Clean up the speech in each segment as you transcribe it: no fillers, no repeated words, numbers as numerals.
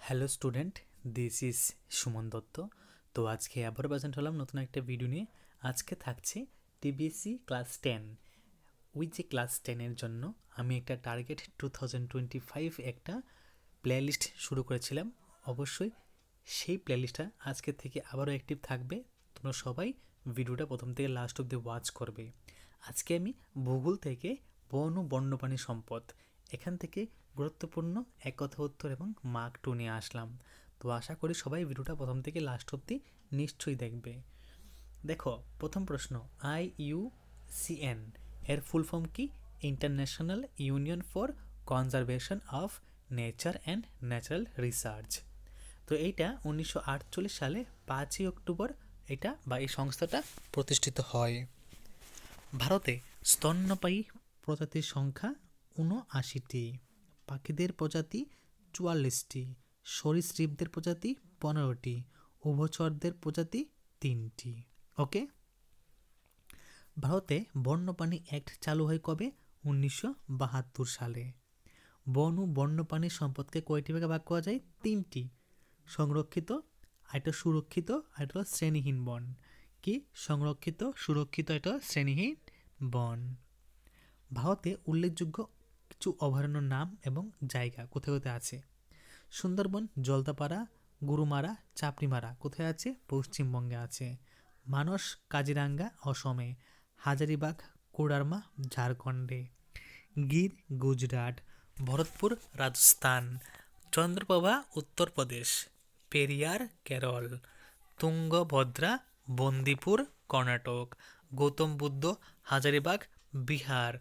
Hello student, this is Suman Dutta. তো আজকে আবার প্রেজেন্ট হলাম নতুন একটা ভিডিও নিয়ে। আজকে থাকছে টিবিএসসি ক্লাস 10। ওই যে ক্লাস 10-এর জন্য আমি একটা টার্গেট 2025 একটা প্লেলিস্ট শুরু করেছিলাম। অবশ্যই সেই প্লেলিস্টটা আজকে থেকে আবারও অ্যাক্টিভ থাকবে। তোমরা সবাই ভিডিওটা প্রথম থেকে লাস্ট অব্দি ওয়াচ করবে। আজকে আমি ভূগোল থেকে বন ও বন্যপ্রাণী সম্পদ এখান থেকে গুরুত্বপূর্ণ এক কথা উত্তর এবং মার্ক 2 নিয়ে আসলাম। তো আশা করি সবাই ভিডিওটা প্রথম থেকে লাস্ট অব্দি নিশ্চয়ই দেখবে। দেখো, প্রথম প্রশ্ন, IUCN এর ফুল ফর্ম কি? International union for conservation of nature and natural research. তো এইটা 1948 সালে 5ই অক্টোবর এটা বা এই সংস্থাটা প্রতিষ্ঠিত হয়। ভারতে স্তন্যপায়ী প্রজাতির সংখ্যা 79টি, পাখিদের প্রজাতি 44টি, সরীসৃপদের প্রজাতি 15টি, উভচরদের প্রজাতি 3টি। ওকে, ভারতে বন্যপ্রাণী অ্যাক্ট চালু হয় কবে? 1972 সালে। বন ও বন্যপ্রাণী সম্পদকে কয়টি ভাগে ভাগ করা যায়? 3টি, সংরক্ষিত, আরেকটা সুরক্ষিত, আরেকটা শ্রেণীহীন বন। কি? সংরক্ষিত, সুরক্ষিত, এটা শ্রেণীহীন বন। ভারতে উল্লেখযোগ্য কিছু অভয়ারণ্যের নাম এবং জায়গা কোথায় কোথায় আছে? সুন্দরবন, জলদাপাড়া, গরুমারা, চাপড়িমারা কোথায় আছে? পশ্চিমবঙ্গে আছে। মানস, কাজিরাঙ্গা অসমে, হাজারিবাগ, কোডারমা ঝাড়খণ্ডে, গির গুজরাট, ভরতপুর রাজস্থান, চন্দ্রপ্রভা উত্তরপ্রদেশ, পেরিয়ার কেরল, তুঙ্গভদ্রা বন্দিপুর কর্ণাটক, গৌতম বুদ্ধ হাজারিবাগ বিহার,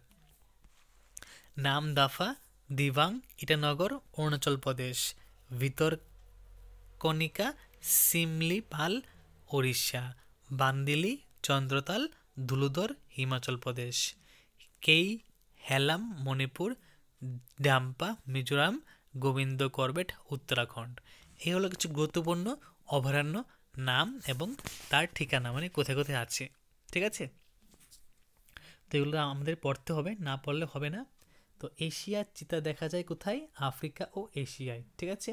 নামদাফা দিবাং ইটানগর অরুণাচল প্রদেশ, ভিতরকনিকা সিমলিপাল ওড়িশা, বান্দিলি চন্দ্রতাল ধুলুধর হিমাচল প্রদেশ, কেই হেলাম মণিপুর, ডাম্পা মিজোরাম, গোবিন্দ করবেট উত্তরাখণ্ড। এই হলো কিছু গুরুত্বপূর্ণ অভয়ারণ্য নাম এবং তার ঠিকানা, মানে কোথায় কোথায় আছে। ঠিক আছে, তো এগুলো আমাদের পড়তে হবে, না পড়লে হবে না। তো এশিয়ার চিতা দেখা যায় কোথায়? আফ্রিকা ও এশিয়ায়। ঠিক আছে,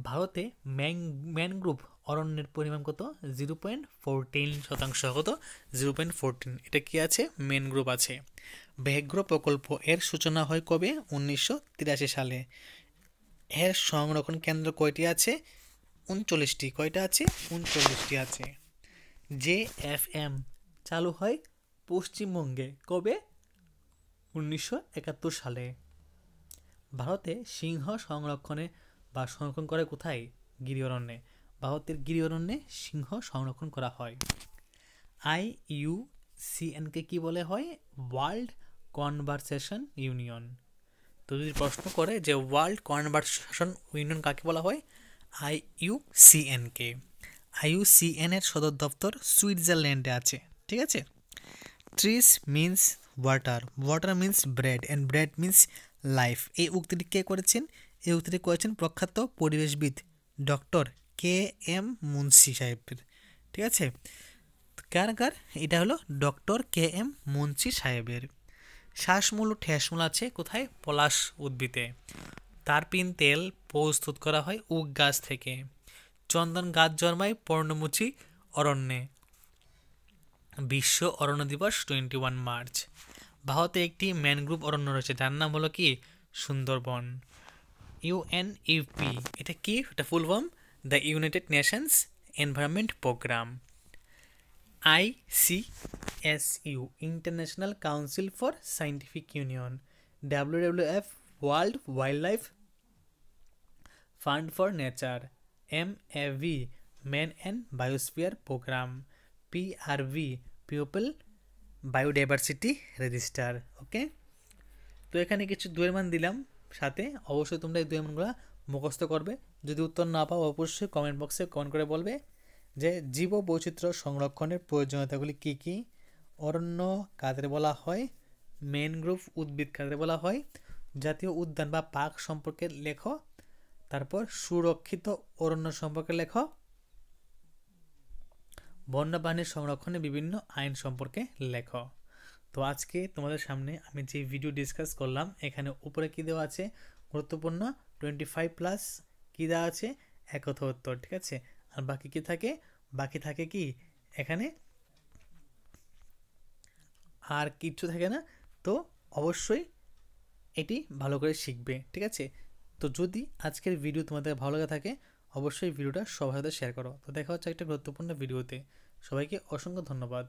ভারতে ম্যানগ্রোভ অরণ্যের পরিমাণ কত? 0.14%। কত? 0.14। এটা কি আছে? ম্যানগ্রোভ আছে। ব্যাঘ্র প্রকল্প এর সূচনা হয় কবে? 1983 সালে। এর সংরক্ষণ কেন্দ্র কয়টি আছে? 39টি। কয়টা আছে? 39টি আছে। JFM চালু হয় পশ্চিমবঙ্গে কবে? 1971 সালে। ভারতে সিংহ সংরক্ষণে বা সংরক্ষণ করে কোথায়? গিরি অরণ্যে। ভারতের গিরি অরণ্যে সিংহ সংরক্ষণ করা হয়। IUCN-কে কি বলে হয়? World conversation union. তো যদি প্রশ্ন করে যে ওয়ার্ল্ড কনভারসেশন ইউনিয়ন কাকে বলা হয়? IUCN-কে। IUCN এর সদর দপ্তর সুইজারল্যান্ডে আছে। ঠিক আছে, trees means water, water means bread and bread means life. এই উক্তিটি কে করেছেন? এই উক্তিটি করেছেন প্রখ্যাত পরিবেশবিদ ডক্টর KM মুন্সি সাহেবের। ঠিক আছে, কার? এটা হলো ডক্টর KM মুন্সি সাহেবের। শ্বাসমূল ও ঠেসমূল আছে কোথায়? পলাশ উদ্ভিদে। তারপিন তেল প্রস্তুত করা হয় উক গাছ থেকে। চন্দন গাছ জন্মায় পর্ণমোচী অরণ্যে। বিশ্ব অরণ্য দিবস 21 মার্চ। ভারতে একটি ম্যানগ্রোভ অরণ্য রয়েছে, যার নাম হলো কি? সুন্দরবন। UNEP এটা কি? এটা full form the United Nations Environment Programme. ICSU International Council for Scientific Union. WWF World wildlife fund for nature. MAV man and biosphere programme. PRV people biodiversity register. Okay, তো এখানে কিছু দুয়ের মান দিলাম সাথে। অবশ্যই তোমরা এই দুয়ের মানগুলো মুখস্থ করবে। যদি উত্তর না পাও অবশ্যই কমেন্ট বক্সে কমেন্ট করে বলবে যে জীব বৈচিত্র্য সংরক্ষণের প্রয়োজনীয়তাগুলি কী কী, অরণ্য কাদের বলা হয়, ম্যানগ্রোভ উদ্ভিদ কাদের বলা হয়, জাতীয় উদ্যান বা পার্ক সম্পর্কে লেখো, তারপর সুরক্ষিত অরণ্য সম্পর্কে লেখো, বন্যপ্রাণীর সংরক্ষণে বিভিন্ন আইন সম্পর্কে লেখো। তো আজকে তোমাদের সামনে আমি যে ভিডিও ডিসকাস করলাম, এখানে উপরে কি দেওয়া আছে? গুরুত্বপূর্ণ 25+ কী দেওয়া আছে, এক অথবা উত্তর, ঠিক আছে। আর বাকি কি থাকে, বাকি থাকে কি এখানে আর কিচ্ছু থাকে না। তো অবশ্যই এটি ভালো করে শিখবে, ঠিক আছে। তো যদি আজকের ভিডিও তোমাদের ভালো লাগে থাকে, অবশ্যই ভিডিওটা সবার সাথে শেয়ার করো। তো দেখা হচ্ছে একটা গুরুত্বপূর্ণ ভিডিওতে। সবাইকে অসংখ্য ধন্যবাদ।